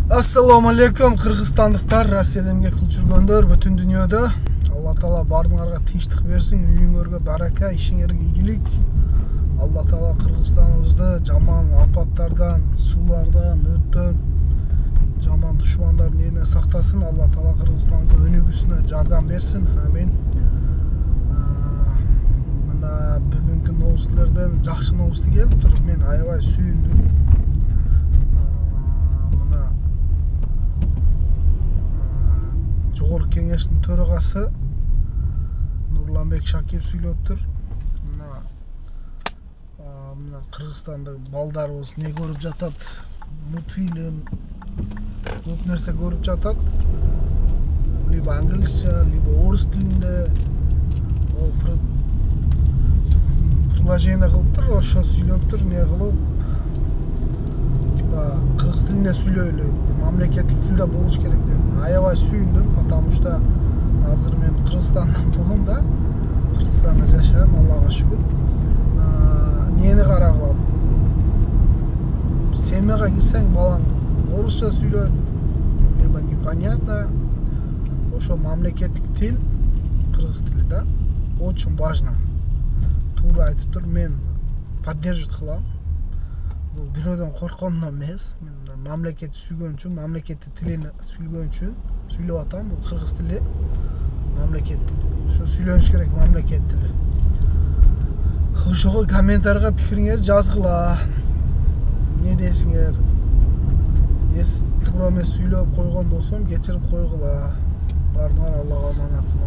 Assalamu alaikum Kırgızstandыктар, Россияда эмгек кылып жүргөндөр, бүтүн дүйнөдө. Алла Таала баарыңарга тынчтык берсин, үйүңөргө барака, ишиңерге ийгилик. Алла Таала Кыргызстаныбызды жаман апаттардан, суулардан, өрттөн, жаман душмандардын элине сактасын. Алла Таала Кыргызстандын өнүгүүсүнө жардам берсин. Амин. Мына бүгүнкү новостулардан жакшы новосты келип туруп, мен аябай сүйүндүм. Жогорку кеңештин төрагасы Нурланбек Шакиев сүйлөптүр. Мына Кыргызстанда балдарыбыз не көрүп жатат? Мультфильм, көп нерсе көрүп жатат. Либо англисче, либо орус тилинде. Ол приложение кылыптыр, ошо сүйлөптүр, не кылып, типа кыргыз тилинде сүйлөйлү, мамлекеттик тилде болуш керек деп. Аябай сүйүндүм, потому что азыр мен Кыргызстандан болом да, Кыргызстанда жашайм, Аллага шүгүр. Нени карагыла, семьяга кирсең, балаң орусча сүйлөйт, либо непонятно. Ошо мамлекеттик тил, кыргыз тили да, очень важно. Туура айтыптыр, мен поддерживать кылам. Бул бирөөдөн корккондон эмес, мен мамлекетти сүйгөн үчүн, мамлекеттик тилин сүйлөгөн үчүн сүйлөп атам. Бул кыргыз тили, мамлекет тили. Ошо сүйлөнүш керек, мамлекет тили. Ошого комментарийга пикириңерди жазгыла. Не дейсиңер? Туура эмес сүйлөп койгон болсом, кечирип койгула. Баарыңар Аллага аманатсың.